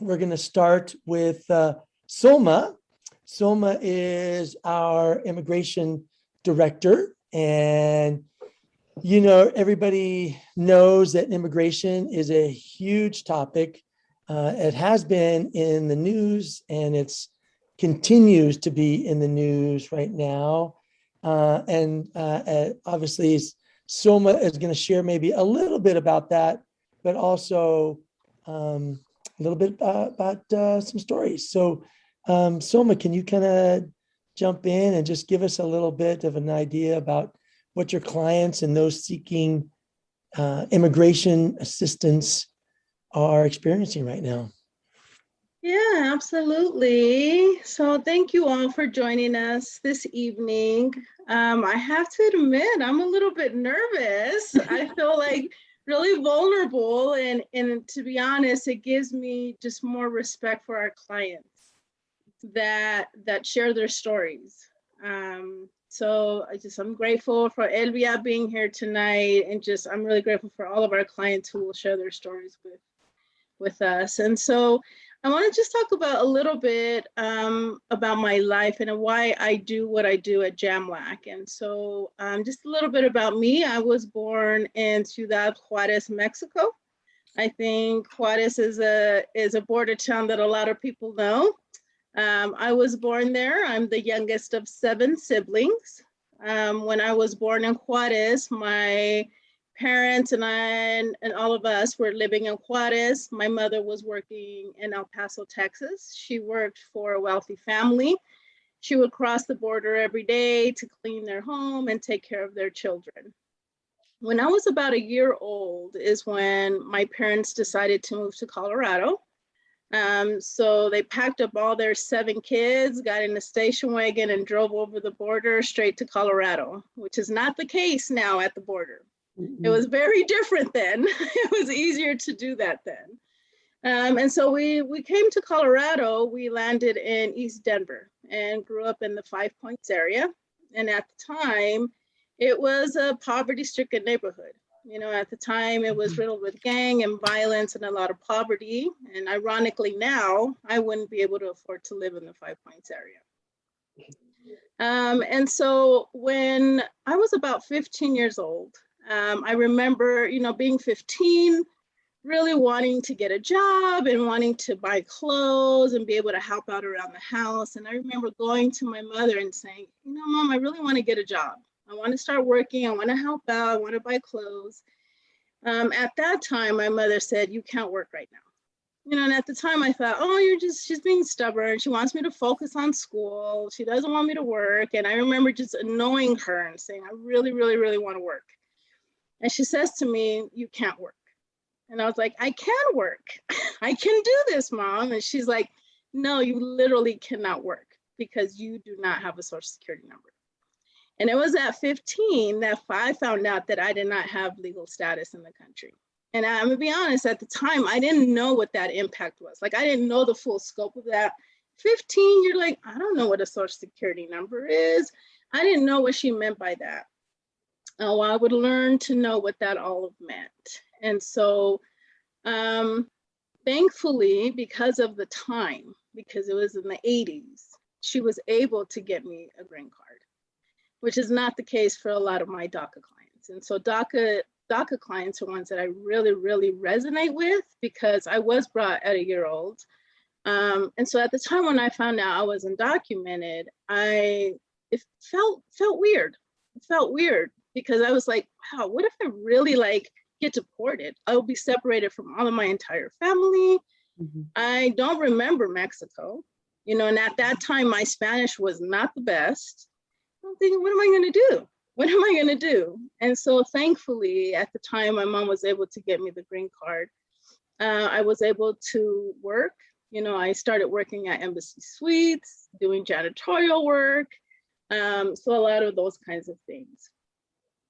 We're going to start with Soma. Soma is our immigration director. And, everybody knows that immigration is a huge topic. It has been in the news and it's continues to be in the news right now. Obviously, Soma is going to share maybe a little bit about that, but also a little bit about some stories. So, Soma, can you kind of jump in and just give us a little bit of an idea about what your clients and those seeking immigration assistance are experiencing right now? Yeah, absolutely. So thank you all for joining us this evening. I have to admit, I'm a little bit nervous. I feel like really vulnerable. And to be honest, it gives me just more respect for our clients that share their stories. So I'm grateful for Elvia being here tonight, and I'm really grateful for all of our clients who will share their stories with us. And so I want to just talk about a little bit about my life and why I do what I do at JAMWAC. And so just a little bit about me. I was born in Ciudad Juarez, Mexico. I think Juarez is a border town that a lot of people know. I was born there. I'm the youngest of 7 siblings. When I was born in Juarez, my parents and I and all of us were living in Juarez. My mother was working in El Paso, Texas. She worked for a wealthy family. She would cross the border every day to clean their home and take care of their children. When I was about a year old is when my parents decided to move to Colorado. So they packed up all their 7 kids, got in a station wagon and drove over the border straight to Colorado, which is not the case now at the border. It was very different then. It was easier to do that then. And so we came to Colorado. We landed in East Denver and grew up in the Five Points area. And at the time, it was a poverty-stricken neighborhood. At the time, it was riddled with gang and violence and a lot of poverty. And ironically now, I wouldn't be able to afford to live in the Five Points area. And so when I was about 15 years old, I remember, being 15, really wanting to get a job and wanting to buy clothes and be able to help out around the house. And I remember going to my mother and saying, Mom, I really want to get a job. I want to start working. I want to help out. I want to buy clothes. At that time, my mother said, you can't work right now. And at the time I thought, oh, she's being stubborn. She wants me to focus on school. She doesn't want me to work. And I remember just annoying her and saying, I really, really, really want to work. And she says to me, you can't work. And I was like, I can work. I can do this, Mom. And she's like, no, you literally cannot work because you do not have a social security number. And it was at 15 that I found out that I did not have legal status in the country. And I'm gonna be honest, at the time, I didn't know what that impact was. Like, I didn't know the full scope of that. 15, you're like, I don't know what a social security number is. I didn't know what she meant by that. Oh, I would learn to know what that all meant. And so, thankfully, because of the time, because it was in the 80s, she was able to get me a green card, which is not the case for a lot of my DACA clients. And so DACA clients are ones that I really, really resonate with because I was brought at a year old. And so at the time when I found out I was undocumented, it felt weird. It felt weird because I was like, wow, what if I really get deported? I will be separated from all of my entire family. Mm-hmm. I don't remember Mexico, and at that time, my Spanish was not the best. I'm thinking, what am I going to do? What am I going to do? And so thankfully, at the time, my mom was able to get me the green card. I was able to work. I started working at Embassy Suites, doing janitorial work. So a lot of those kinds of things.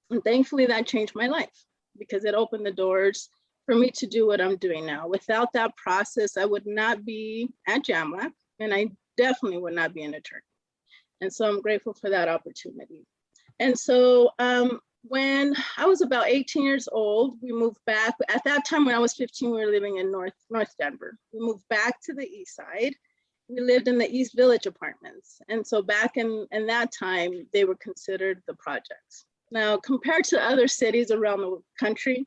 And thankfully, that changed my life because it opened the doors for me to do what I'm doing now. Without that process, I would not be at JAMWAC, and I definitely would not be an attorney. And so I'm grateful for that opportunity. And so when I was about 18 years old, we moved back. At that time, when I was 15, we were living in North Denver. We moved back to the east side. We lived in the East Village apartments. And so back in that time, they were considered the projects. Now, compared to other cities around the country,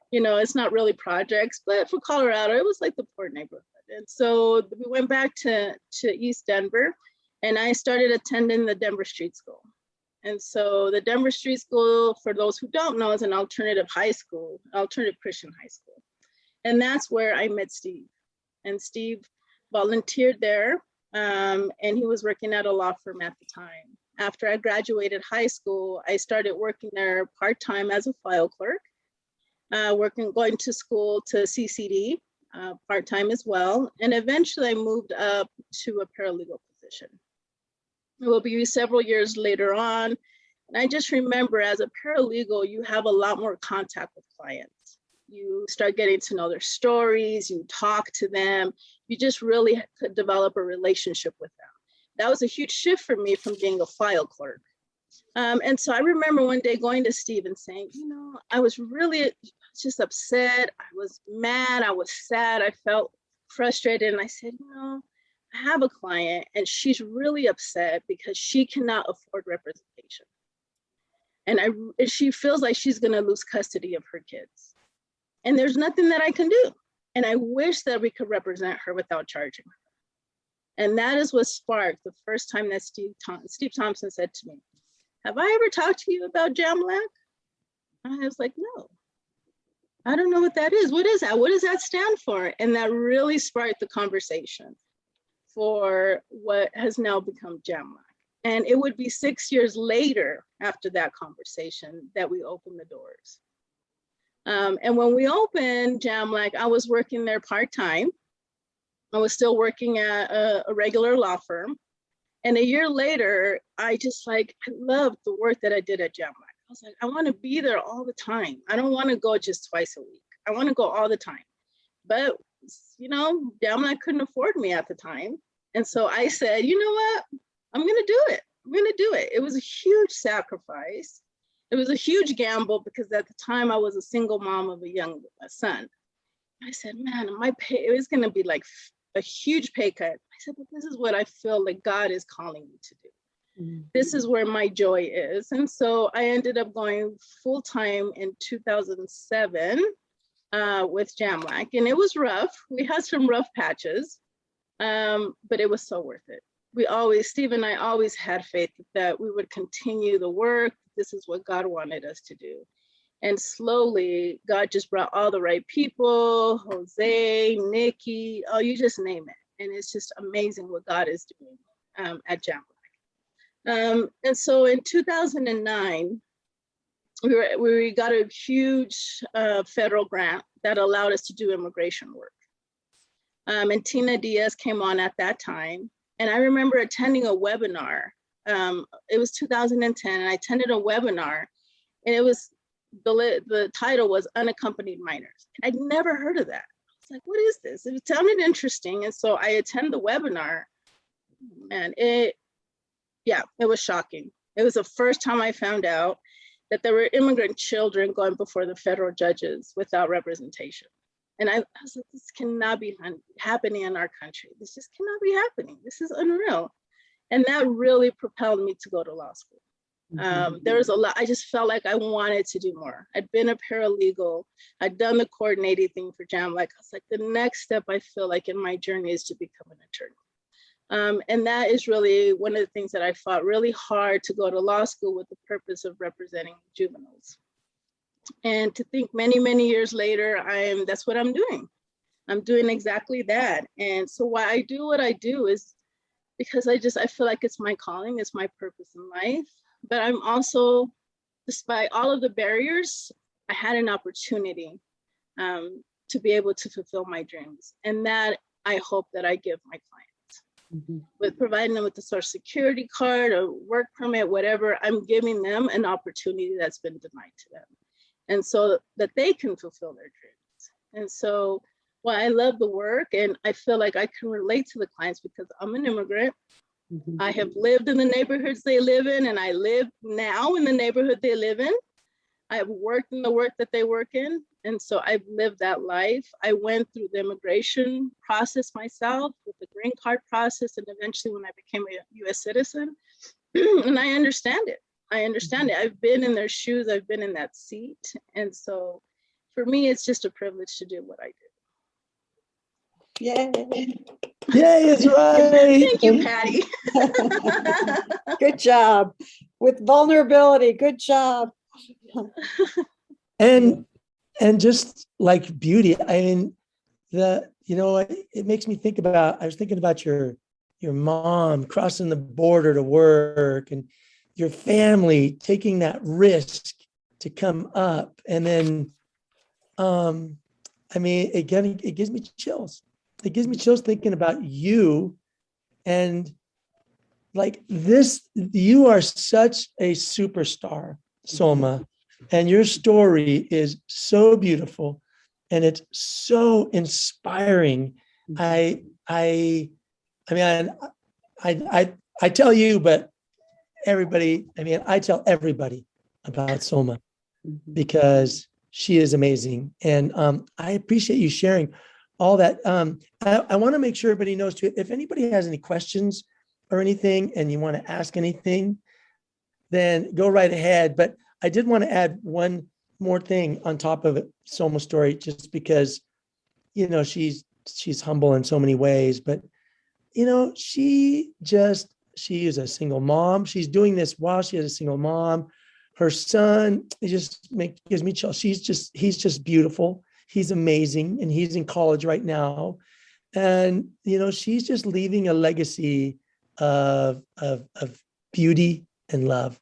you know, it's not really projects, but for Colorado, it was like the poor neighborhood. And so we went back to East Denver, and I started attending the Denver Street School. And so the Denver Street School, for those who don't know, is an alternative high school, alternative Christian high school. And that's where I met Steve. And Steve volunteered there, and he was working at a law firm at the time. After I graduated high school, I started working there part-time as a file clerk, going to school to CCD, part-time as well. And eventually I moved up to a paralegal position. It will be several years later on. And I just remember as a paralegal, you have a lot more contact with clients. You start getting to know their stories, you talk to them, you just really could develop a relationship with them. That was a huge shift for me from being a file clerk. And so I remember one day going to Steve and saying, you know, I was really just upset. I was mad, I was sad, I felt frustrated. And I said, you know, I have a client and she's really upset because she cannot afford representation. And she feels like she's gonna lose custody of her kids. And there's nothing that I can do. And I wish that we could represent her without charging her. And that is what sparked the first time that Steve Thompson said to me, have I ever talked to you about JAMLAC? I was like, no, I don't know what that is. What is that? What does that stand for? And that really sparked the conversation for what has now become JAMLAC. And it would be 6 years later after that conversation that we opened the doors. And when we opened JAMLAC, I was working there part-time. I was still working at a regular law firm. And a year later, I loved the work that I did at JAMLAC. I was like, I want to be there all the time. I don't want to go just twice a week. I want to go all the time. But, you know, JAMLAC couldn't afford me at the time. And so I said, you know what? I'm going to do it. I'm going to do it. It was a huge sacrifice. It was a huge gamble because at the time I was a single mom of a young son. I said, man, my pay, it was going to be like a huge pay cut. I said, but this is what I feel like God is calling me to do. Mm-hmm. This is where my joy is. And so I ended up going full-time in 2007 with JAMLAC, and it was rough. We had some rough patches, but it was so worth it. Steve and I always had faith that we would continue the work. This is what God wanted us to do. And slowly, God just brought all the right people, Jose, Nikki, oh, you just name it. And it's just amazing what God is doing at JAMLAC. And so in 2009, we got a huge federal grant that allowed us to do immigration work. And Tina Diaz came on at that time. And I remember attending a webinar. It was 2010, and I attended a webinar, and it was, the title was Unaccompanied Minors. I'd never heard of that. I was like, what is this? It sounded interesting. And so I attended the webinar, and it was shocking. It was the first time I found out that there were immigrant children going before the federal judges without representation. And I was like, this cannot be happening in our country. This just cannot be happening. This is unreal. And that really propelled me to go to law school. There was a lot, I just felt like I wanted to do more. I'd been a paralegal. I'd done the coordinating thing for JAMLAC. I was like, the next step I feel like in my journey is to become an attorney. And that is really one of the things that I fought really hard to go to law school with the purpose of representing juveniles. And to think many, many years later, that's what I'm doing. I'm doing exactly that. And so why I do what I do is because I feel like it's my calling, it's my purpose in life. But I'm also, despite all of the barriers, I had an opportunity to be able to fulfill my dreams. And that I hope that I give my clients. With providing them with the Social Security card or work permit, whatever, I'm giving them an opportunity that's been denied to them. And so that they can fulfill their dreams. And so, well, I love the work, and I feel like I can relate to the clients because I'm an immigrant. I have lived in the neighborhoods they live in, and I live now in the neighborhood they live in. I've worked in the work that they work in. And so I've lived that life. I went through the immigration process myself with the green card process. And eventually when I became a US citizen, and I understand it. I understand it. I've been in their shoes. I've been in that seat. And so for me, it's just a privilege to do what I do. Yay. Yay, is right. Thank you, Patty. Good job. With vulnerability. Good job. And just like beauty, I mean, it makes me think about, I was thinking about your mom crossing the border to work and your family taking that risk to come up. And then, I mean, again, it gives me chills. It gives me chills thinking about you and like this, you are such a superstar, Soma, and your story is so beautiful and it's so inspiring. I mean, I tell you, but everybody, I mean, I tell everybody about Soma because she is amazing. And I appreciate you sharing all that. I want to make sure everybody knows too, if anybody has any questions or anything and you want to ask anything, then go right ahead. But I did want to add one more thing on top of it, Soma's story, just because, she's humble in so many ways, but she is a single mom. She's doing this while she is a single mom. Her son, it just gives me chills. He's just beautiful. He's amazing. And he's in college right now. And, she's just leaving a legacy of beauty and love.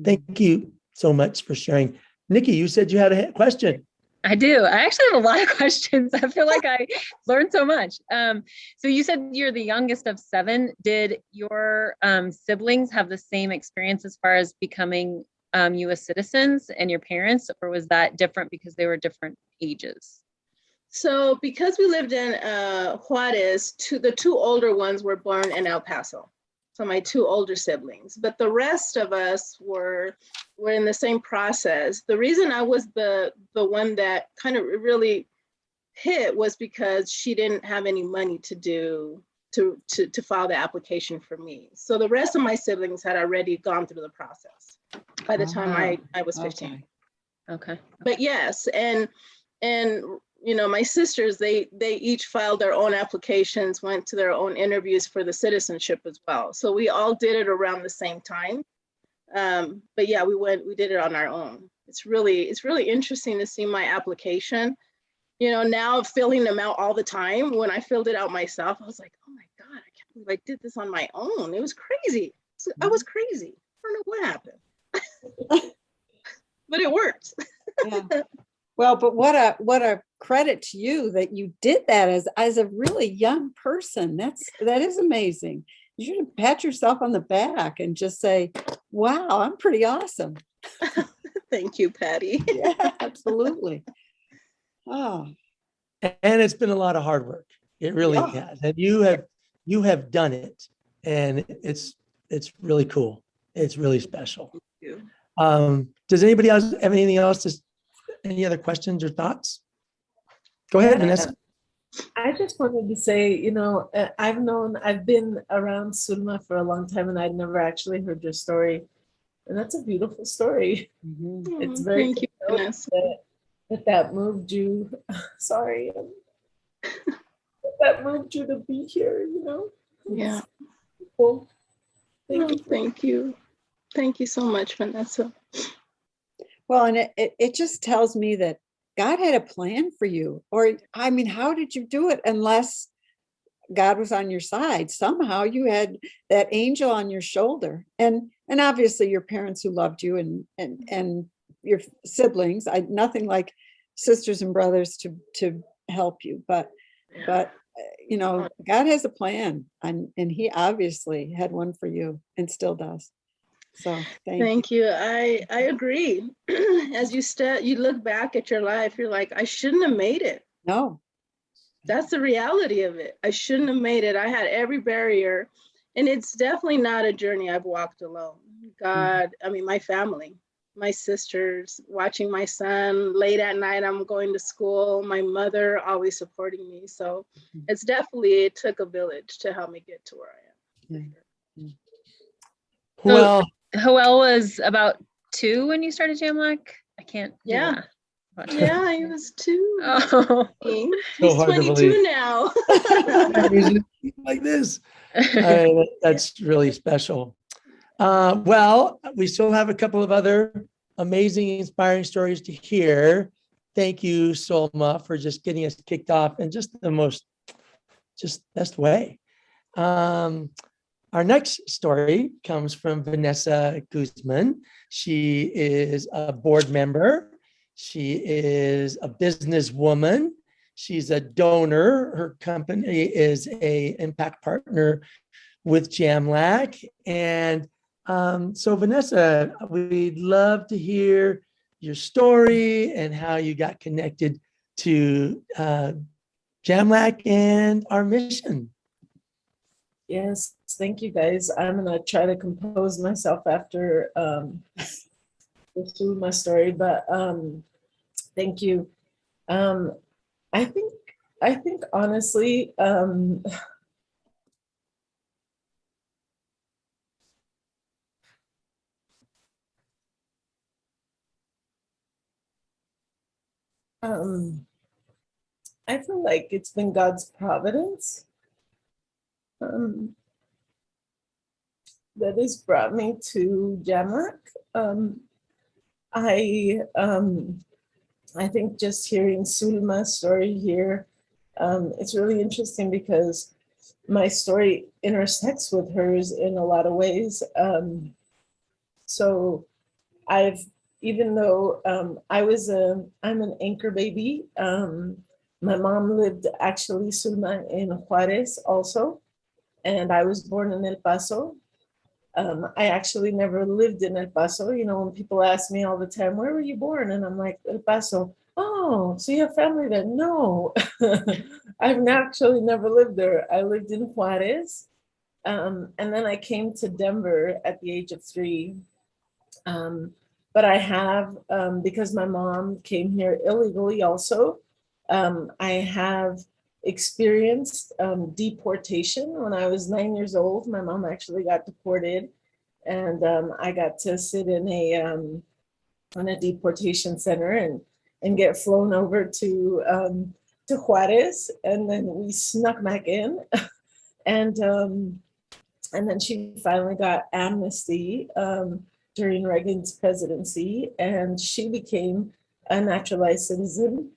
Thank you so much for sharing. Nikki, you said you had a question. I do. I actually have a lot of questions. I feel like I learned so much. So you said you're the youngest of 7. Did your siblings have the same experience as far as becoming U.S. citizens and your parents, or was that different because they were different ages? So because we lived in Juarez, the 2 older ones were born in El Paso. So my 2 older siblings, but the rest of us were in the same process. The reason I was the one that kind of really hit was because she didn't have any money to file the application for me. So the rest of my siblings had already gone through the process by the time I was 15. Okay. But yes, and my sisters, they each filed their own applications, went to their own interviews for the citizenship as well. So we all did it around the same time. But yeah, we did it on our own. It's really interesting to see my application. Now filling them out all the time. When I filled it out myself, I was like, oh my God, I can't believe I did this on my own. It was crazy. I was crazy. I don't know what happened. But it worked. Yeah. Well, but what a credit to you that you did that as a really young person. That is amazing. You should pat yourself on the back and just say, wow, I'm pretty awesome. Thank you, Patty. Yeah, absolutely. Oh. And it's been a lot of hard work. It really has. And you have done it. And it's really cool. It's really special. Thank you. Does anybody else have anything else? Any other questions or thoughts? Go ahead, Vanessa. I just wanted to say, I've been around Sulma for a long time and I'd never actually heard your story. And that's a beautiful story. Mm-hmm. It's very Thank you, Vanessa. that moved you. Sorry. That moved you to be here, Yeah. Cool. Thank you. Thank you so much, Vanessa. Well, and it just tells me that God had a plan for you. Or, I mean, how did you do it unless God was on your side? Somehow you had that angel on your shoulder. And obviously your parents who loved you and your siblings. Nothing like sisters and brothers to help you. But God has a plan. And he obviously had one for you and still does. So thank you. I agree. As you look back at your life, you're like, I shouldn't have made it. No. That's the reality of it. I shouldn't have made it. I had every barrier, and it's definitely not a journey I've walked alone. God, I mean, my family my sisters, watching my son late at night. I'm going to school. My mother always supporting me. So it's definitely, it took a village to help me get to where I am. So- Well, Joel was about 2 when you started Jamlac. I can't. do Yeah. math. About 2. Yeah, he was 2. Oh. He's So hard to 22 believe. now. like this. That's really special. Well, we still have a couple of other amazing, inspiring stories to hear. Thank you, Solma, for just getting us kicked off in just the most, just best way. Our next story comes from Vanessa Guzman. She is a board member. She is a businesswoman. She's a donor. Her company is a impact partner with Jamlac. And so Vanessa, we'd love to hear your story and how you got connected to Jamlac and our mission. Yes, thank you guys. I'm gonna try to compose myself after through my story, but thank you. I think honestly, I feel like it's been God's providence that has brought me to Jamlac. I think just hearing Sulma's story here, it's really interesting because my story intersects with hers in a lot of ways. So even though I'm an anchor baby, my mom lived actually, Sulma, in Juarez also, and I was born in El Paso. I actually never lived in El Paso. You know, when people ask me all the time, where were you born? And I'm like, El Paso. Oh, so you have family there? No, I've actually never lived there. I lived in Juarez. And then I came to Denver at the age of 3. But I have, because my mom came here illegally also, I have experienced deportation. When I was 9 years old, my mom actually got deported, and I got to sit in a deportation center and get flown over to Juarez, and then we snuck back in, and then she finally got amnesty during Reagan's presidency, and she became a naturalized citizen.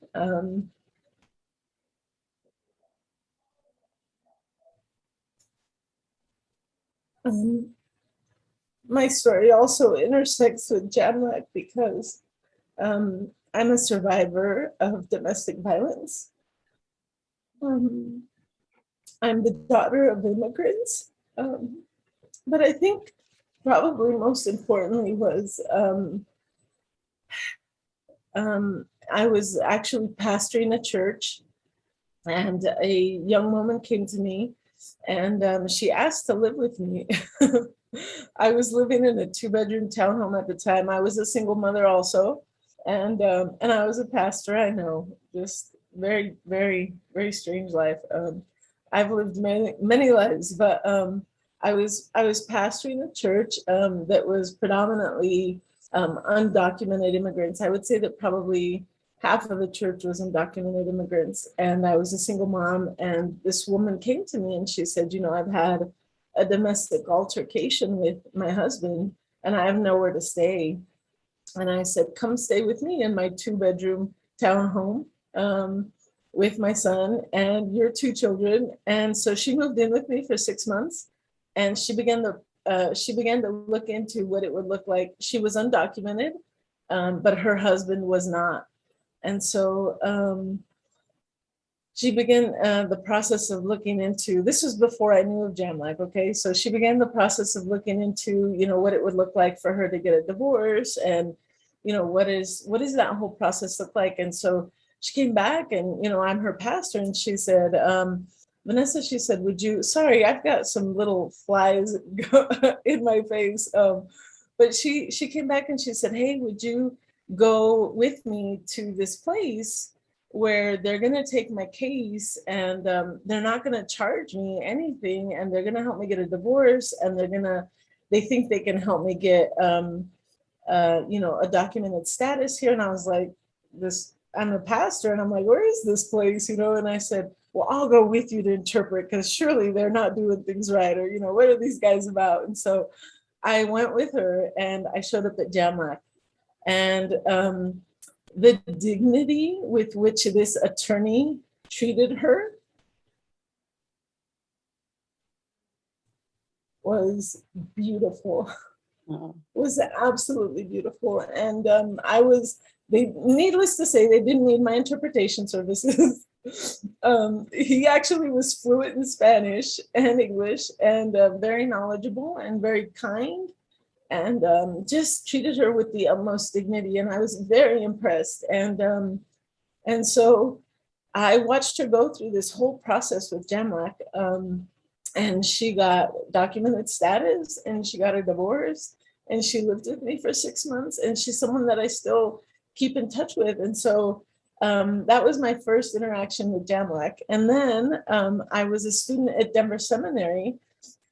My story also intersects with Jamlac because I'm a survivor of domestic violence. I'm the daughter of immigrants, but I think probably most importantly was I was actually pastoring a church, and a young woman came to me, and she asked to live with me. I was living in a 2-bedroom townhome at the time. I was a single mother also, and I was a pastor. I know, just very, very, very strange life. I've lived many lives, but I was pastoring a church that was predominantly undocumented immigrants. I would say that probably half of the church was undocumented immigrants, and I was a single mom. And this woman came to me and she said, you know, I've had a domestic altercation with my husband and I have nowhere to stay. And I said, come stay with me in my 2-bedroom townhome with my son and your 2 children. And so she moved in with me for 6 months, and she began to look into what it would look like. She was undocumented, but her husband was not. And so she began the process of looking into, this was before I knew of Jamlac, okay? So she began the process of looking into, you know, what it would look like for her to get a divorce, and, you know, what is that whole process look like? And so she came back, and, you know, I'm her pastor, and she said, Vanessa, she said, sorry, I've got some little flies in my face. But she came back and she said, hey, would you go with me to this place where they're going to take my case, and they're not going to charge me anything, and they're going to help me get a divorce, and they think they can help me get a documented status here. And I was like, I'm a pastor, and I'm like, where is this place? And I said, well, I'll go with you to interpret, because surely they're not doing things right, or what are these guys about? And so I went with her, and I showed up at Jamlac, and the dignity with which this attorney treated her was beautiful. Oh, Was absolutely beautiful. And needless to say, they didn't need my interpretation services. He actually was fluent in Spanish and English, and very knowledgeable and very kind, and just treated her with the utmost dignity. And I was very impressed. And so I watched her go through this whole process with Jamlac. And she got documented status, and she got a divorce, and she lived with me for 6 months, and she's someone that I still keep in touch with. And so that was my first interaction with Jamlac. And then I was a student at Denver Seminary,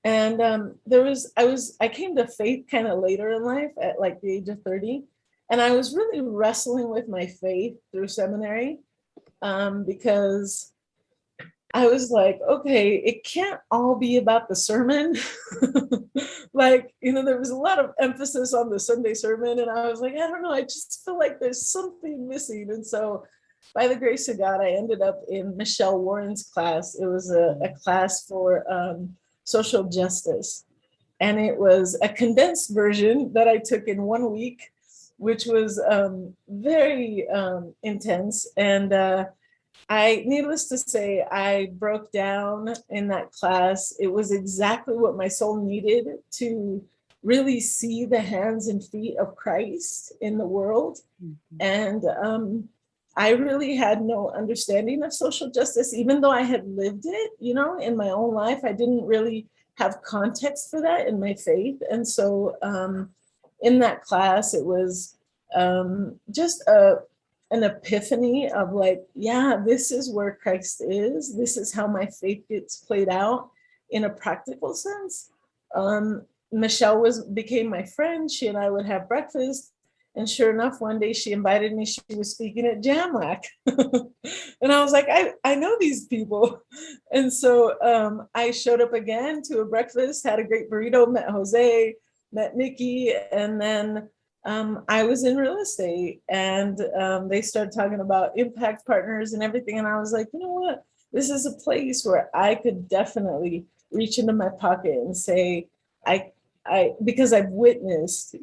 and I came to faith kind of later in life at like the age of 30, and I was really wrestling with my faith through seminary, because I was like, okay, it can't all be about the sermon. There was a lot of emphasis on the Sunday sermon. And I was like, I don't know, I just feel like there's something missing. And so by the grace of God, I ended up in Michelle Warren's class. It was a class for social justice. And it was a condensed version that I took in 1 week, which was very intense. And needless to say, I broke down in that class. It was exactly what my soul needed to really see the hands and feet of Christ in the world. Mm-hmm. And I really had no understanding of social justice, even though I had lived it, in my own life. I didn't really have context for that in my faith. And so in that class, it was just an epiphany of like, yeah, this is where Christ is. This is how my faith gets played out in a practical sense. Michelle became my friend. She and I would have breakfast. And sure enough, one day she invited me. She was speaking at Jamlac. And I was like, I know these people. And so I showed up again to a breakfast, had a great burrito, met Jose, met Nikki, and then I was in real estate, and they started talking about impact partners and everything. And I was like, you know what? This is a place where I could definitely reach into my pocket and say, because I've witnessed,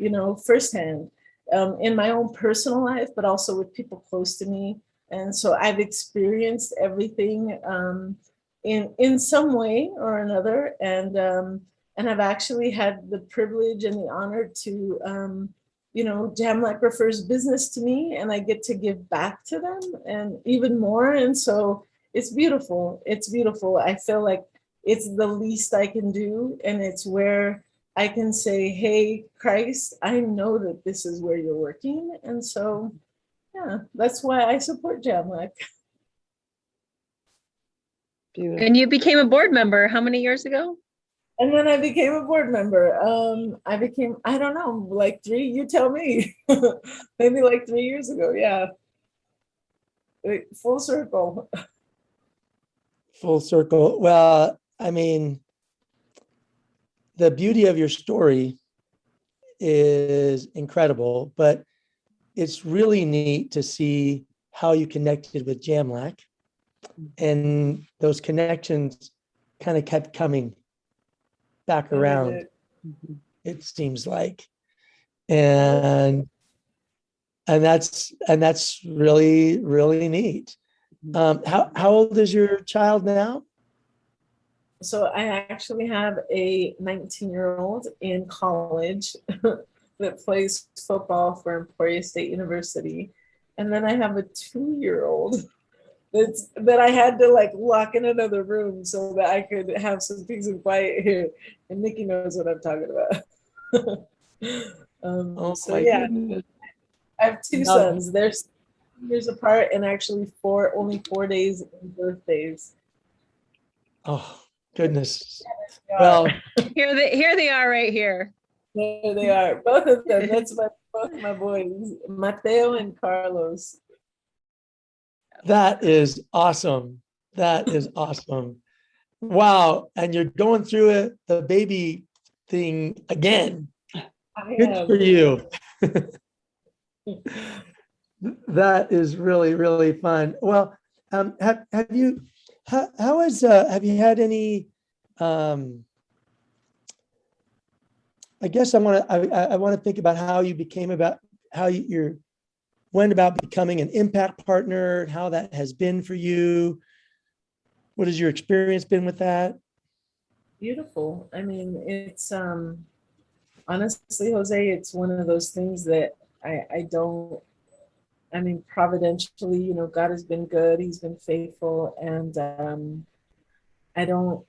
firsthand in my own personal life, but also with people close to me. And so I've experienced everything in some way or another. And I've actually had the privilege and the honor to Jamlac refers business to me, and I get to give back to them and even more. And so it's beautiful. It's beautiful. I feel like it's the least I can do. And it's where I can say, hey, Christ, I know that this is where you're working. And so, yeah, that's why I support Jamlac. beautiful. And you became a board member how many years ago? And then I became a board member. I don't know, like 3, you tell me. Maybe like 3 years ago, yeah. Full circle. Full circle. Well, I mean, the beauty of your story is incredible, but it's really neat to see how you connected with Jamlac, and those connections kind of kept coming back around, it seems like. And that's really, really neat. How old is your child now? So I actually have a 19-year-old in college that plays football for Emporia State University. And then I have a 2-year-old that I had to like lock in another room so that I could have some peace and quiet here. And Nikki knows what I'm talking about. Oh So my yeah, goodness. I have two Now, sons. They're 6 years apart and actually only 4 days in birthdays. oh goodness. They are. Well, Here they are right here. There they are. Both of them. That's both my boys, Mateo and Carlos. that is awesome. That is awesome. Wow. And you're going through it, the baby thing again. I Good am. for you. That is really, really fun. Well, have you, how is, have you had any, I guess I want to think about how you became about, how you went about becoming an impact partner, and how that has been for you. What has your experience been with that? Beautiful. I mean, it's honestly, Jose, it's one of those things that I don't, I mean, providentially, God has been good, he's been faithful, and I don't,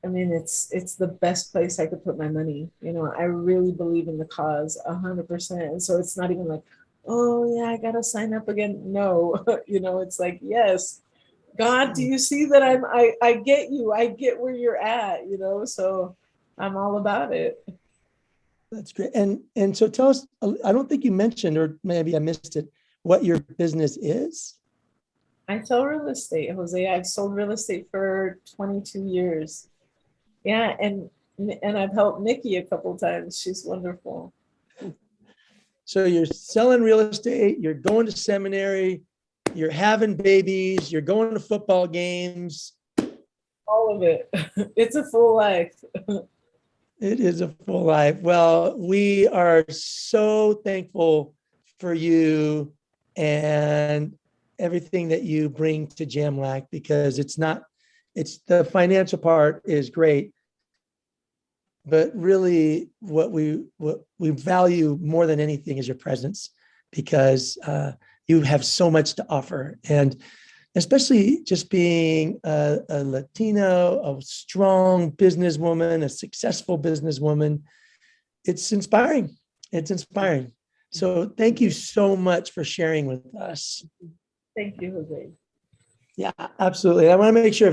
I mean, it's the best place I could put my money. I really believe in the cause 100%. And so it's not even like, oh yeah, I gotta sign up again. No, it's like, yes, God, do you see that I get you. I get where you're at, so I'm all about it. That's great. And so tell us, I don't think you mentioned, or maybe I missed it, what your business is. I sell real estate, Jose. I've sold real estate for 22 years. Yeah, and I've helped Nikki a couple times. She's wonderful. So you're selling real estate, you're going to seminary, you're having babies, you're going to football games. All of it. It's a full life. It is a full life. Well, we are so thankful for you and everything that you bring to Jamlac, because it's the financial part is great, but really what we value more than anything is your presence, because you have so much to offer. And especially just being a Latino, a strong businesswoman, a successful businesswoman, it's inspiring. It's inspiring. So thank you so much for sharing with us. Thank you, Jose. Yeah, absolutely. I want to make sure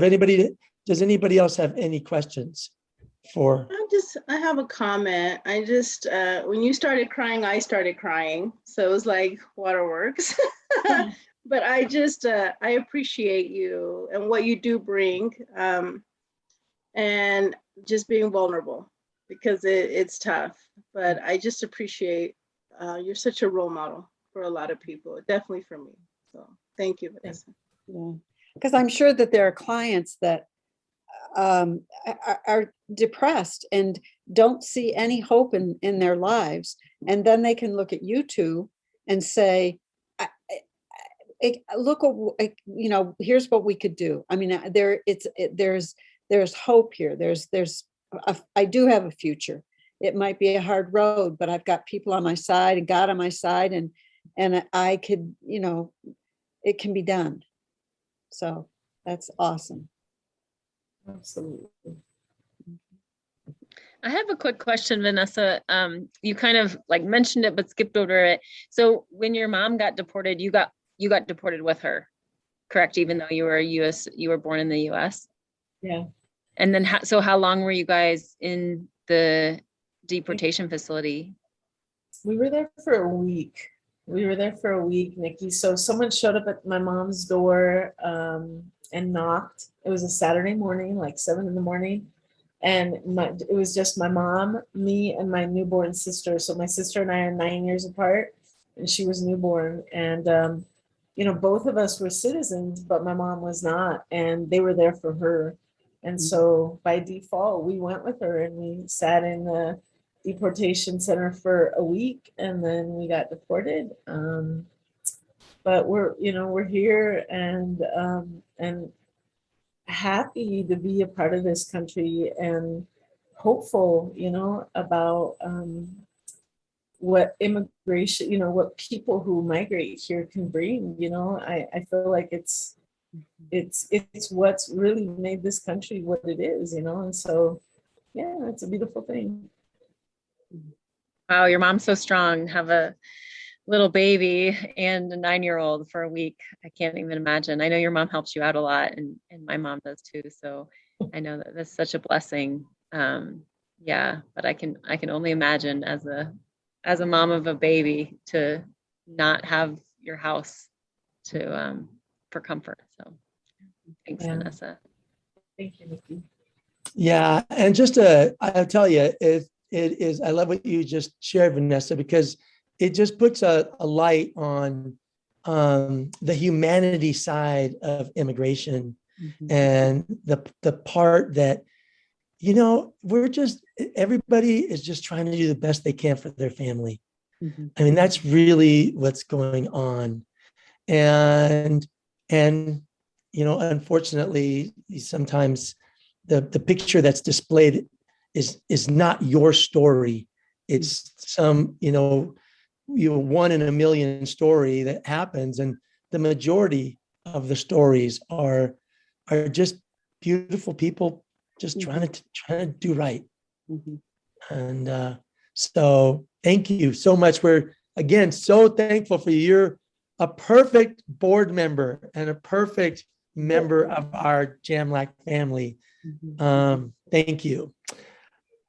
does anybody else have any questions for? I have a comment. When you started crying, I started crying. So it was like waterworks. But I appreciate you and what you do bring, and just being vulnerable, because it's tough. But I just appreciate, you're such a role model for a lot of people, definitely for me. So thank you, Vanessa. Yeah. Because I'm sure that there are clients that are depressed and don't see any hope in their lives. And then they can look at you two and say, look, here's what we could do. I mean, there's hope here. I do have a future. It might be a hard road, but I've got people on my side and God on my side, and I could, it can be done. So that's awesome. Absolutely. I have a quick question, Vanessa. You kind of like mentioned it, but skipped over it. So when your mom got deported, you got deported with her, correct? Even though you were born in the US. Yeah. And then how long were you guys in the deportation facility? We were there for a week. Nikki. So someone showed up at my mom's door and knocked. It was a Saturday morning, like 7 a.m. And it was just my mom, me, and my newborn sister. So my sister and I are 9 years apart, and she was newborn. And, both of us were citizens, but my mom was not. And they were there for her. And so by default, we went with her and we sat in the deportation center for a week, and then we got deported. But we're here and happy to be a part of this country, and hopeful, about what immigration, what people who migrate here can bring. I feel like it's what's really made this country what it is, and so yeah, it's a beautiful thing. Wow, your mom's so strong. Have a little baby and a 9-year-old for a week. I can't even imagine. I know your mom helps you out a lot, and my mom does too. So I know that that's such a blessing. Yeah, but I can only imagine as a mom of a baby to not have your house to for comfort. So thanks, Yeah. Vanessa. Thank you, Nikki. Yeah, and I'll tell you, it is, I love what you just shared, Vanessa, because it just puts a light on the humanity side of immigration and the part that, everybody is just trying to do the best they can for their family. I mean, that's really what's going on. And unfortunately, sometimes the picture that's displayed is not your story. It's some, one in a million story that happens, and the majority of the stories are just beautiful people just trying to do right. And so thank you so much. We're again so thankful for you. You're a perfect board member and a perfect member of our Jamlac family. Thank you.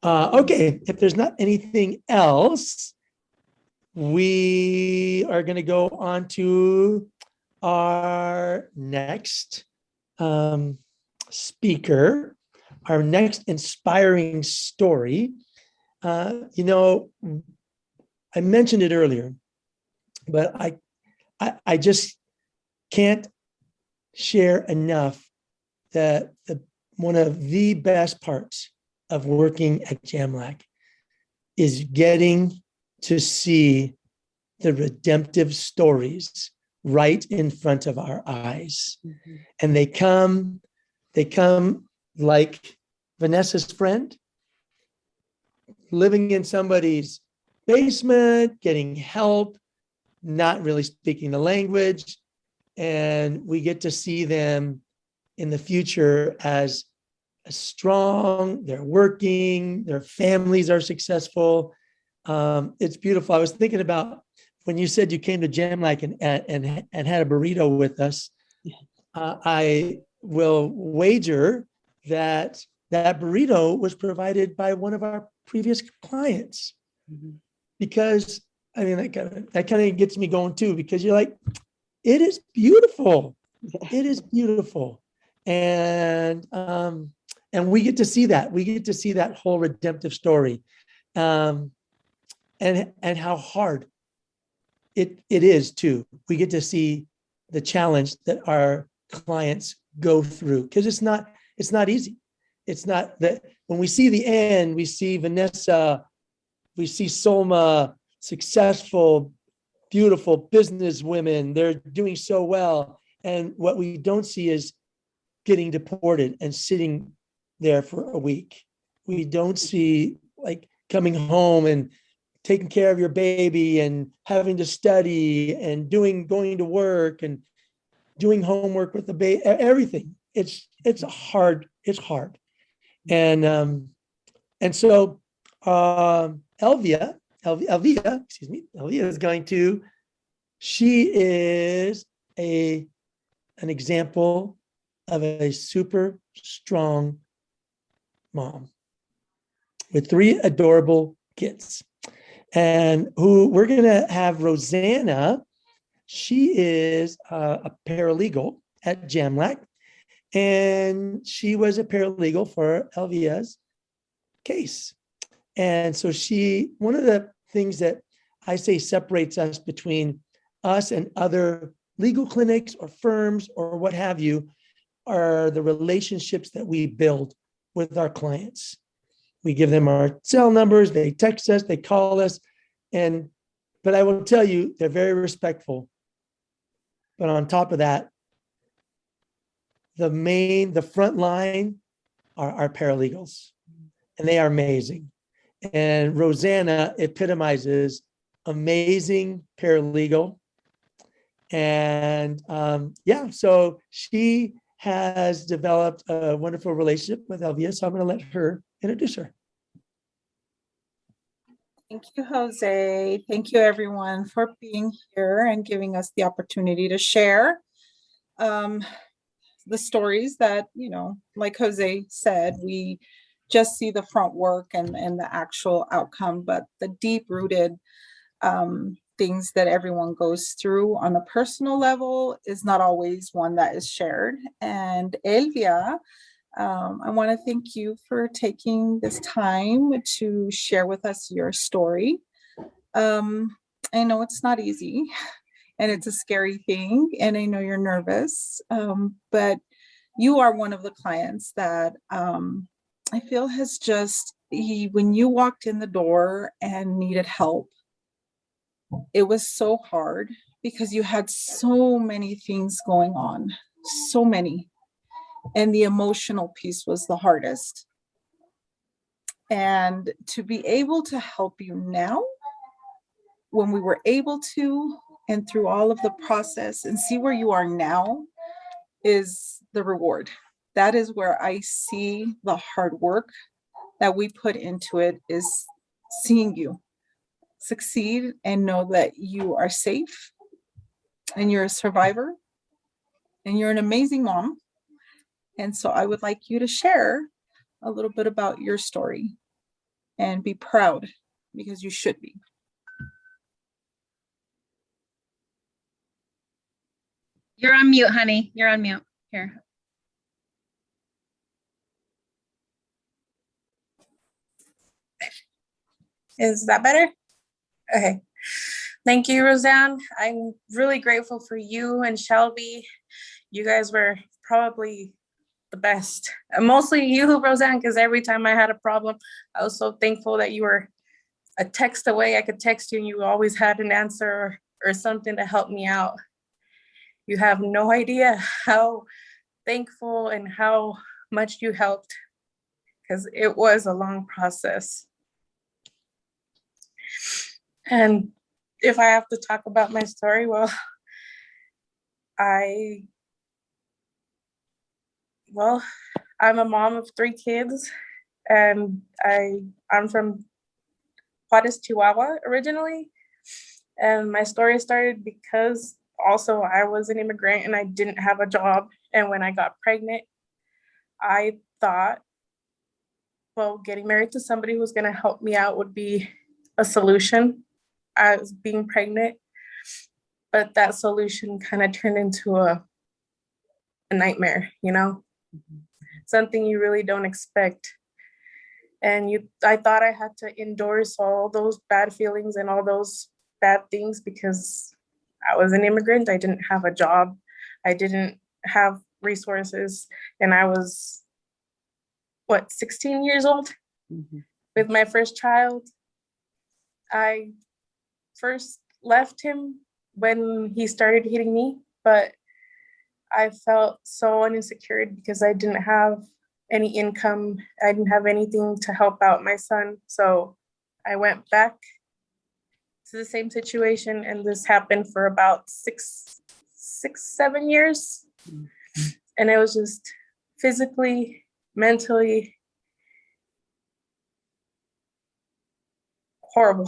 Okay, if there's not anything else, we are going to go on to our next speaker, our next inspiring story. I mentioned it earlier, but I just can't share enough that one of the best parts of working at Jamlac is getting to see the redemptive stories right in front of our eyes. And they come like Vanessa's friend, living in somebody's basement, getting help, not really speaking the language. And we get to see them in the future as strong, they're working, their families are successful. It's beautiful. I was thinking about when you said you came to Jamlac and had a burrito with us. I will wager that burrito was provided by one of our previous clients, because I mean that kind of gets me going too, because you're like, it is beautiful. It is beautiful. And we get to see that. We get to see that whole redemptive story, and how hard it is too. We get to see the challenge that our clients go through, because it's not easy. It's not that when we see the end, we see Vanessa, we see Soma, successful, beautiful business women. They're doing so well. And what we don't see is getting deported and sitting there for a week. We don't see like coming home and taking care of your baby and having to study and going to work and doing homework with the baby, everything. It's hard. And so Elvia is going to, she is an example of a super strong mom with 3 adorable kids, and who we're going to have Rosanna. She is a paralegal at Jamlac, and she was a paralegal for Elvia's case. And so one of the things that I say separates us between us and other legal clinics or firms or what have you are the relationships that we build with our clients. We give them our cell numbers, they text us, they call us, but I will tell you, they're very respectful. But on top of that, the front line are our paralegals, and they are amazing. And Rosanna epitomizes amazing paralegal. And so she has developed a wonderful relationship with Elvia. So I'm going to let her introduce her. Thank you, Jose. Thank you, everyone, for being here and giving us the opportunity to share the stories that, like Jose said, we just see the front work and the actual outcome, but the deep rooted things that everyone goes through on a personal level is not always one that is shared. And Elvia, I want to thank you for taking this time to share with us your story. I know it's not easy and it's a scary thing, and I know you're nervous, but you are one of the clients that I feel has just, when you walked in the door and needed help, it was so hard because you had so many things going on, so many. And the emotional piece was the hardest. And to be able to help you now, when we were able to, and through all of the process, and see where you are now, is the reward. That is where I see the hard work that we put into it, is seeing you succeed and know that you are safe and you're a survivor and you're an amazing mom. And so I would like you to share a little bit about your story and be proud, because you should be. You're on mute, honey. You're on mute. Here. Is that better? Okay. Thank you, Roseanne. I'm really grateful for you and Shelby. You guys were probably the best. And mostly you, Roseanne, because every time I had a problem, I was so thankful that you were a text away. I could text you and you always had an answer or something to help me out. You have no idea how thankful and how much you helped, because it was a long process. And if I have to talk about my story, well, I'm a mom of 3 kids, and I'm from Juarez, Chihuahua originally. And my story started because also I was an immigrant and I didn't have a job. And when I got pregnant, I thought, well, getting married to somebody who's going to help me out would be a solution. I was being pregnant, but that solution kind of turned into a nightmare, something you really don't expect. And I thought I had to endorse all those bad feelings and all those bad things because I was an immigrant. I didn't have a job. I didn't have resources. And I was, 16 years old with my first child. I first left him when he started hitting me, but I felt so insecure because I didn't have any income. I didn't have anything to help out my son. So I went back to the same situation, and this happened for about 7 years. And it was just physically, mentally horrible.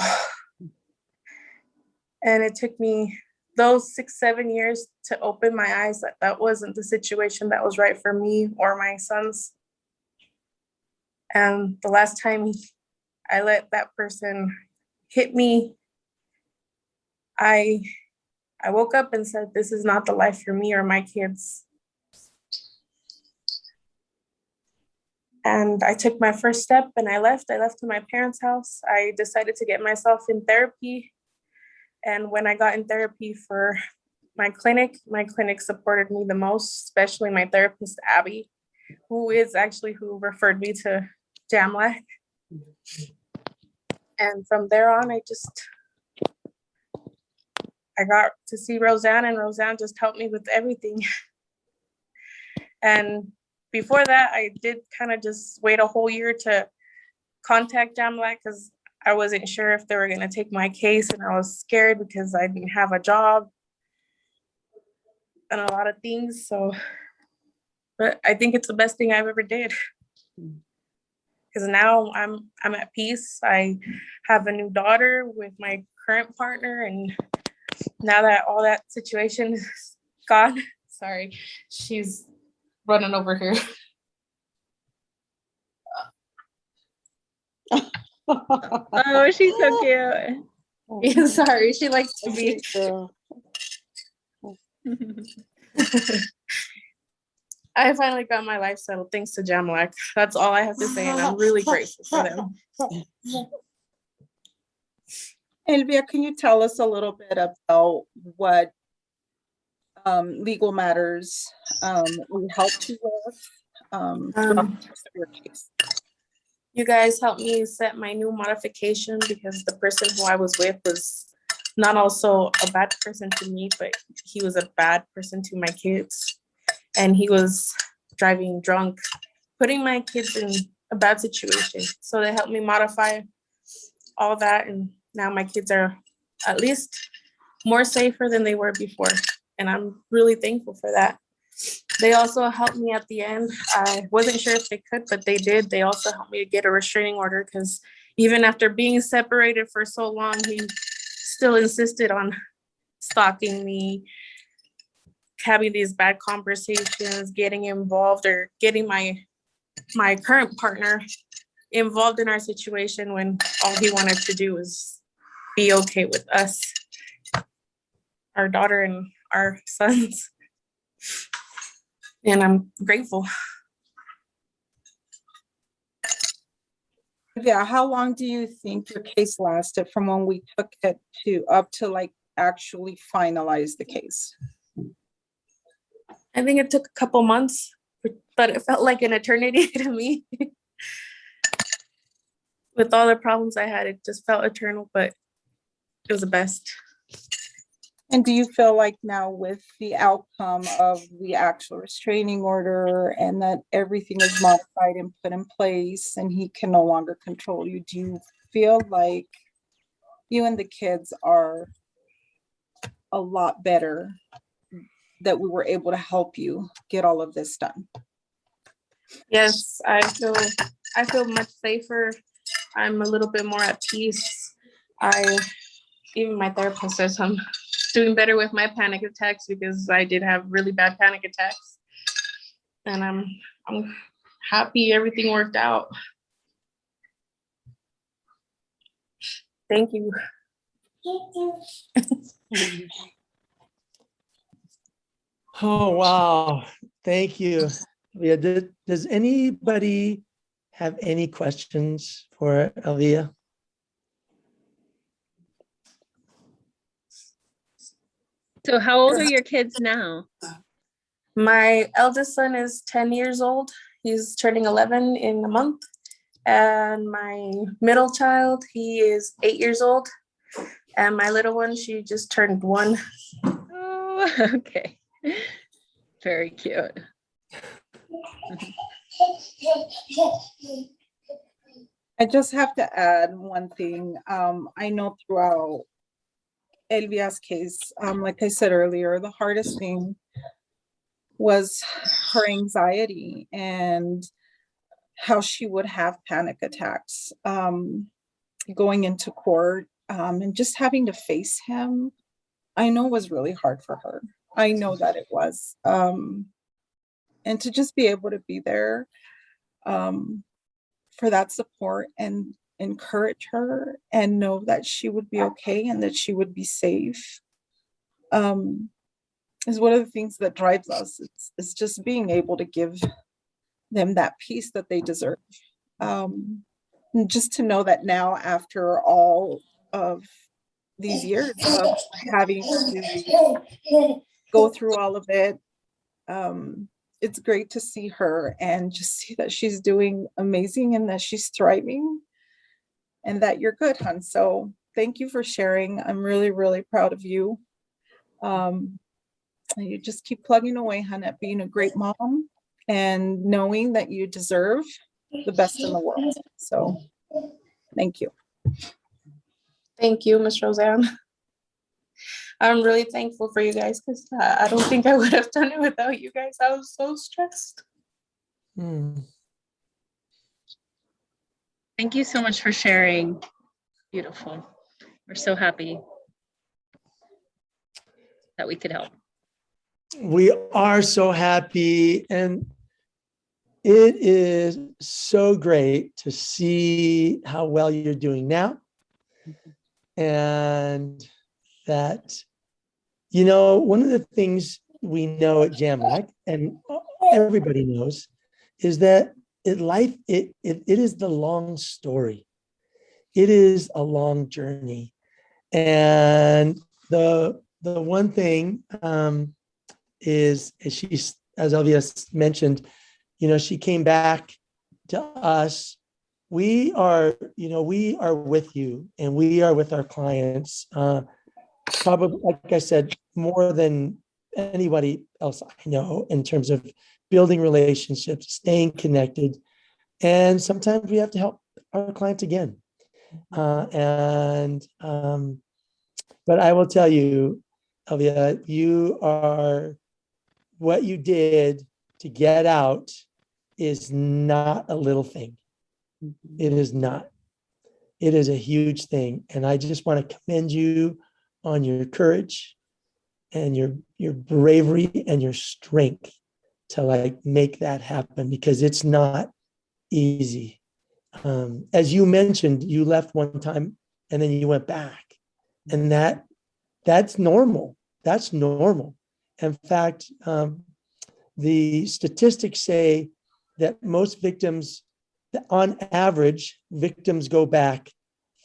And it took me those 6-7 years to open my eyes that that wasn't the situation that was right for me or my sons. And the last time I let that person hit me, I woke up and said, this is not the life for me or my kids. And I took my first step and I left to my parents' house. I decided to get myself in therapy. And when I got in therapy for my clinic supported me the most, especially my therapist, Abby, who referred me to Jamlac. And from there on, I got to see Roseanne, and Roseanne just helped me with everything. And before that, I did kind of just wait a whole year to contact Jamlac because I wasn't sure if they were going to take my case, and I was scared because I didn't have a job and a lot of things. So, but I think it's the best thing I've ever did because now I'm at peace. I have a new daughter with my current partner, and now that all that situation is gone, sorry, she's running over here. Oh, she's so cute. Yeah, sorry, she likes to be. I finally got my life settled thanks to Jamlek. That's all I have to say, and I'm really grateful for them. Elvia, can you tell us a little bit about what legal matters we helped you with throughout the course of your case? You guys helped me set my new modification because the person who I was with was not also a bad person to me, but he was a bad person to my kids. And he was driving drunk, putting my kids in a bad situation. So they helped me modify all that. And now my kids are at least more safer than they were before. And I'm really thankful for that. They also helped me at the end. I wasn't sure if they could, but they did. They also helped me to get a restraining order because even after being separated for so long, he still insisted on stalking me, having these bad conversations, getting involved, or getting my current partner involved in our situation when all he wanted to do was be okay with us, our daughter and our sons. And I'm grateful. Yeah, how long do you think your case lasted from when we took it to up to like actually finalize the case? I think it took a couple months, but it felt like an eternity to me. With all the problems I had, it just felt eternal, but it was the best. And do you feel like now with the outcome of the actual restraining order and that everything is modified and put in place and he can no longer control you, do you feel like you and the kids are a lot better, that we were able to help you get all of this done? Yes, I feel much safer. I'm a little bit more at peace. Even my therapist says I'm doing better with my panic attacks because I did have really bad panic attacks. And I'm happy everything worked out. Thank you. Oh, wow. Thank you. Yeah, does anybody have any questions for Elvia? So how old are your kids now? My eldest son is 10 years old. He's turning 11 in a month. And my middle child, he is 8 years old. And my little one, she just turned 1. Oh, okay. Very cute. I just have to add one thing. I know throughout Elvia's case, like I said earlier, the hardest thing was her anxiety and how she would have panic attacks going into court, and just having to face him. I know was really hard for her. I know that it was. And to just be able to be there for that support and encourage her and know that she would be okay and that she would be safe is one of the things that drives us. It's just being able to give them that peace that they deserve. And just to know that now, after all of these years of having to go through all of it, it's great to see her and just see that she's doing amazing and that she's thriving and that you're good, hon. So thank you for sharing. I'm really, really proud of you. You just keep plugging away, hon, at being a great mom and knowing that you deserve the best in the world. So thank you. Thank you, Miss Roseanne. I'm really thankful for you guys because I don't think I would have done it without you guys. I was so stressed. Thank you so much for sharing. Beautiful. We're so happy that we could help. We are so happy, and it is so great to see how well you're doing now. And that, one of the things we know at Jamlac, and everybody knows, is that it is the long story. It is a long journey. And the one thing is as Elvia mentioned, she came back to us. We are with you, and we are with our clients. Probably, like I said, more than anybody else I know, in terms of building relationships, staying connected. And sometimes we have to help our clients again. But I will tell you, Elvia, what you did to get out is not a little thing. It is not. It is a huge thing. And I just want to commend you on your courage and your bravery and your strength to make that happen, because it's not easy. As you mentioned, you left one time and then you went back, and that's normal. That's normal. In fact, the statistics say that most victims, on average, victims go back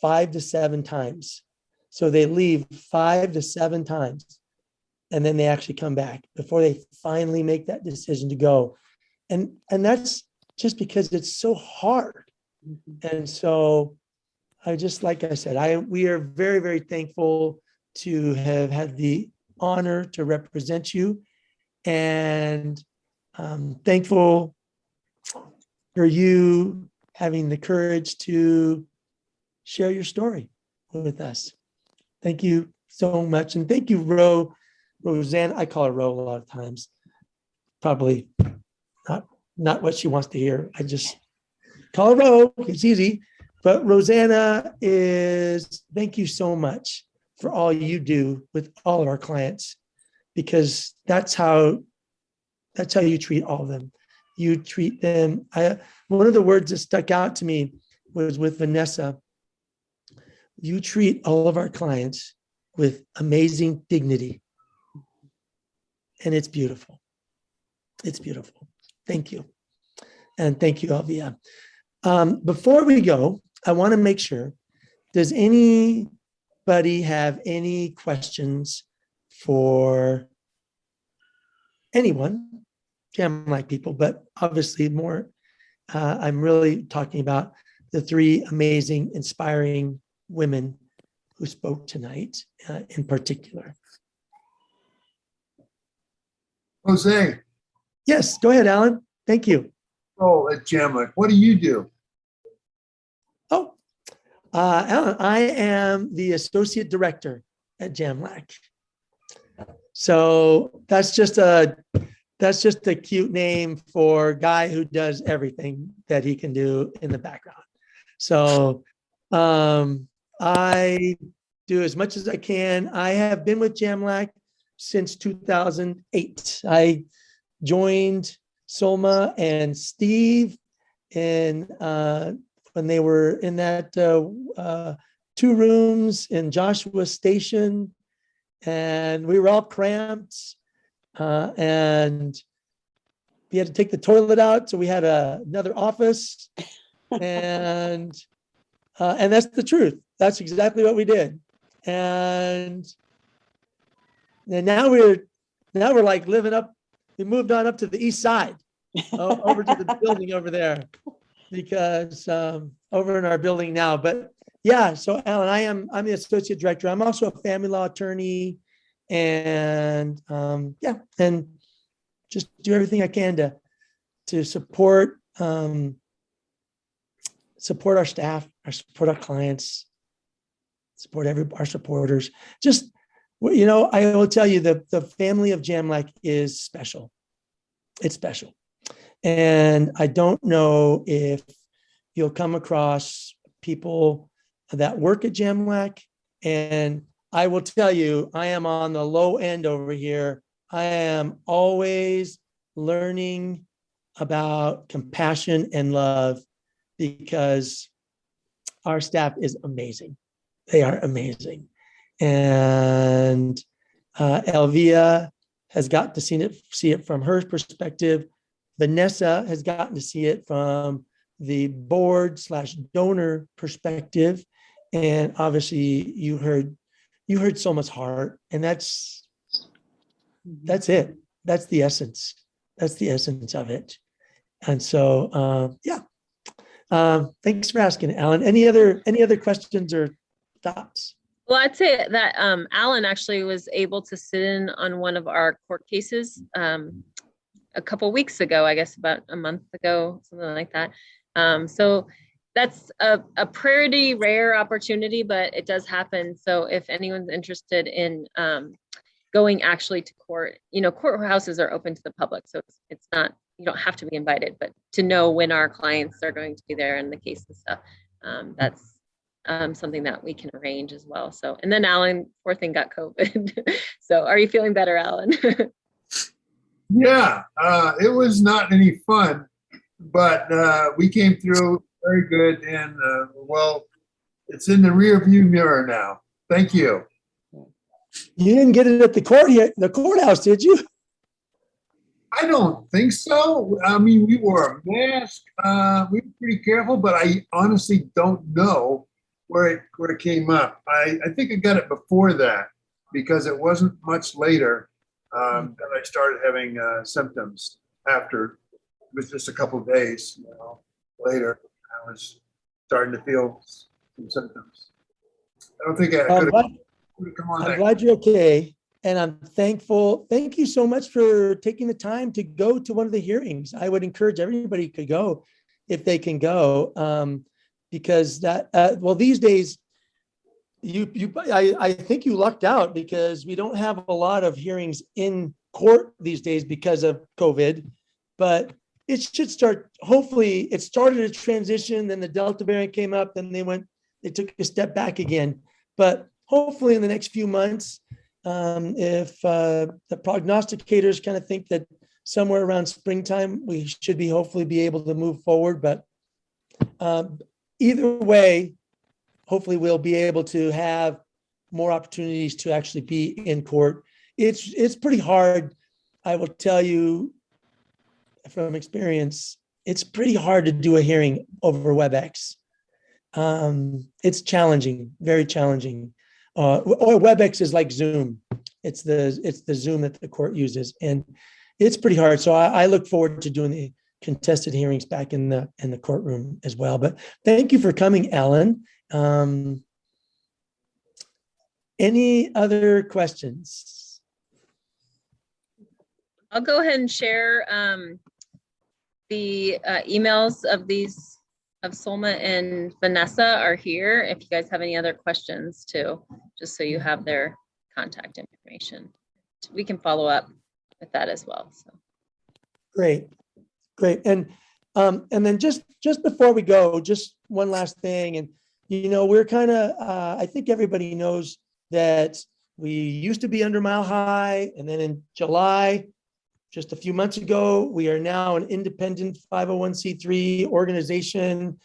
5 to 7 times. So they leave 5 to 7 times, and then they actually come back before they finally make that decision to go. And that's just because it's so hard. And so like I said, we are very, very thankful to have had the honor to represent you, and thankful for you having the courage to share your story with us. Thank you so much. And thank you, Roseanne. I call her Ro a lot of times. Probably not what she wants to hear. I just call her Ro. It's easy. But Rosanna thank you so much for all you do with all of our clients, because that's how you treat all of them. You treat them. One of the words that stuck out to me was with Vanessa. You treat all of our clients with amazing dignity. And it's beautiful. It's beautiful. Thank you. And thank you, Elvia. Before we go, I want to make sure, does anybody have any questions for anyone? Jamlac people, but obviously more, I'm really talking about the 3 amazing, inspiring women who spoke tonight in particular. Jose. Yes, go ahead, Alan. Thank you. Oh, at Jamlac, what do you do? Oh, Alan, I am the associate director at Jamlac. So that's just a cute name for a guy who does everything that he can do in the background. So I do as much as I can. I have been with Jamlac since 2008. I joined Solma and Steve when they were in that 2 rooms in Joshua Station, and we were all cramped, and we had to take the toilet out, so we had another office, and that's the truth. That's exactly what we did, and now we're like living up. We moved on up to the east side, over to the building over there, because over in our building now. But yeah, so Alan, I'm the associate director. I'm also a family law attorney, and and just do everything I can to support our staff, support our clients, support our supporters. Just, I will tell you, the family of Jamlac is special. It's special. And I don't know if, you'll come across people that work at JAMLAC. And I will tell you, I am on the low end over here. I am always learning about compassion and love because our staff is amazing. They are amazing. And Elvia has got to see it from her perspective. Vanessa has gotten to see it from the board/donor perspective. And obviously you heard Soma's heart, and that's it. That's the essence. That's the essence of it. And so, thanks for asking, Alan. Any other questions or thoughts? Well, I'd say that Alan actually was able to sit in on one of our court cases a couple weeks ago, I guess about a month ago, something like that. So that's a pretty rare opportunity, but it does happen. So if anyone's interested in going actually to court, courthouses are open to the public. So it's not, you don't have to be invited, but to know when our clients are going to be there in the case and stuff, that's something that we can arrange as well. So, and then Alan, poor thing, got COVID. So are you feeling better, Alan? Yeah, it was not any fun, but we came through very good. And well, it's in the rear view mirror now. Thank you. You didn't get it at the courthouse, did you? I don't think so. I mean, we wore a mask. We were pretty careful, but I honestly don't know where it came up. I think I got it before that because it wasn't much later that I started having symptoms. After it was just a couple of days, later I was starting to feel some symptoms. I don't think I could have come on. I'm glad you're okay. And I'm thankful. Thank you so much for taking the time to go to one of the hearings. I would encourage everybody to go if they can go, because these days, I think you lucked out because we don't have a lot of hearings in court these days because of COVID, but it should start. Hopefully it started a transition, then the Delta variant came up, then they took a step back again. But hopefully in the next few months, if the prognosticators kind of think that somewhere around springtime, we should hopefully be able to move forward. But either way, hopefully we'll be able to have more opportunities to actually be in court. It's pretty hard. I will tell you from experience, it's pretty hard to do a hearing over WebEx. It's challenging, very challenging. Or WebEx is like Zoom. It's the Zoom that the court uses, and it's pretty hard. So I look forward to doing the contested hearings back in the courtroom as well. But thank you for coming, Alan. Any other questions? I'll go ahead and share the emails of Soma and Vanessa are here. If you guys have any other questions too, just so you have their contact information. We can follow up with that as well. So great. And then just before we go, just one last thing. And we're kind of I think everybody knows that we used to be under Mile High, and then in July, just a few months ago, we are now an independent 501c3 organization,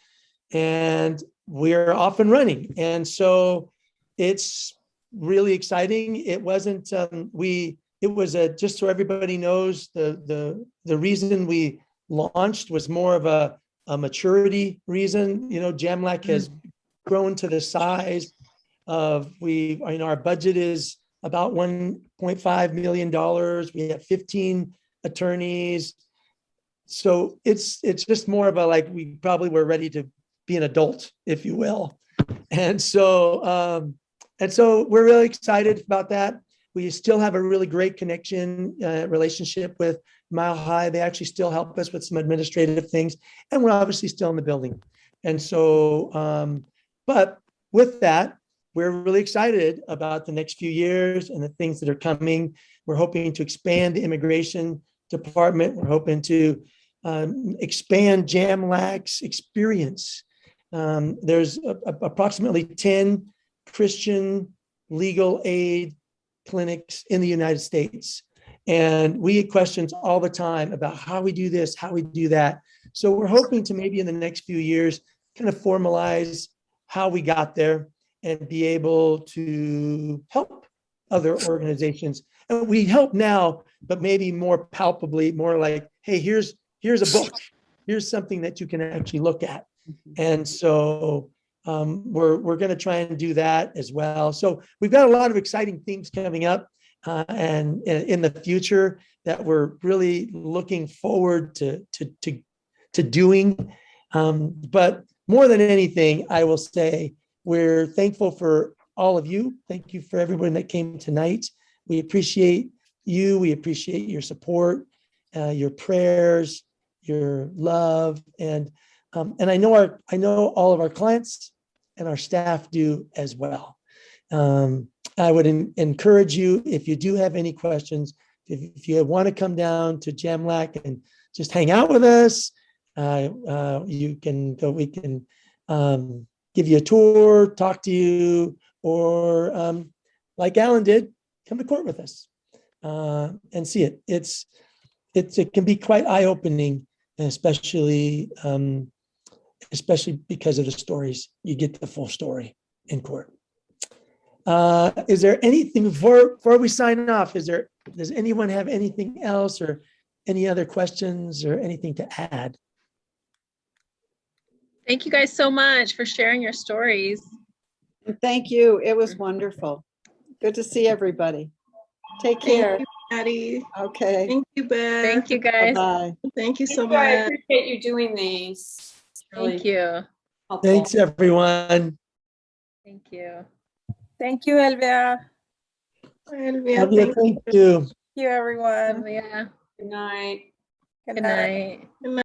and we're off and running. And so it's really exciting. It wasn't, just so everybody knows, the reason we launched was more of a maturity reason. JAMLAC has grown to the size of, our budget is about $1.5 million. We have 15 attorneys. So it's just more of a, we probably were ready to be an adult, if you will. And so we're really excited about that. We still have a really great relationship with Mile High. They actually still help us with some administrative things, and we're obviously still in the building. And so, but with that, we're really excited about the next few years and the things that are coming. We're hoping to expand the immigration department. We're hoping to expand JAMLAC's experience. There's approximately 10 Christian legal aid clinics in the United States. And we get questions all the time about how we do this, how we do that. So we're hoping to maybe in the next few years kind of formalize how we got there and be able to help other organizations. And we help now, but maybe more palpably, more like, hey, here's a book. Here's something that you can actually look at. And so we're going to try and do that as well. So we've got a lot of exciting things coming up and in the future that we're really looking forward to doing. But more than anything, I will say we're thankful for all of you. Thank you for everyone that came tonight. We appreciate you. We appreciate your support, your prayers, your love, and I know all of our clients and our staff do as well. I would encourage you, if you do have any questions, if you want to come down to JAMLAC and just hang out with us, you can go. We can give you a tour, talk to you, or like Alan did, come to court with us and see it. It can be quite eye-opening, especially because of the stories. You get the full story in court. Is there anything before we sign off? Does anyone have anything else or any other questions or anything to add? Thank you guys so much for sharing your stories. Thank you. It was wonderful. Good to see everybody. Take care. Thank you, Patty. Okay. Thank you, Beth. Thank you guys. Bye. Thank you so I much. appreciate you doing these. It's really Thank you. helpful. Thanks, everyone. Thank you. Thank you, Elvia. Elvia, Love you. Thank you. Thank you, everyone. Yeah. Good night. Good night. Good night.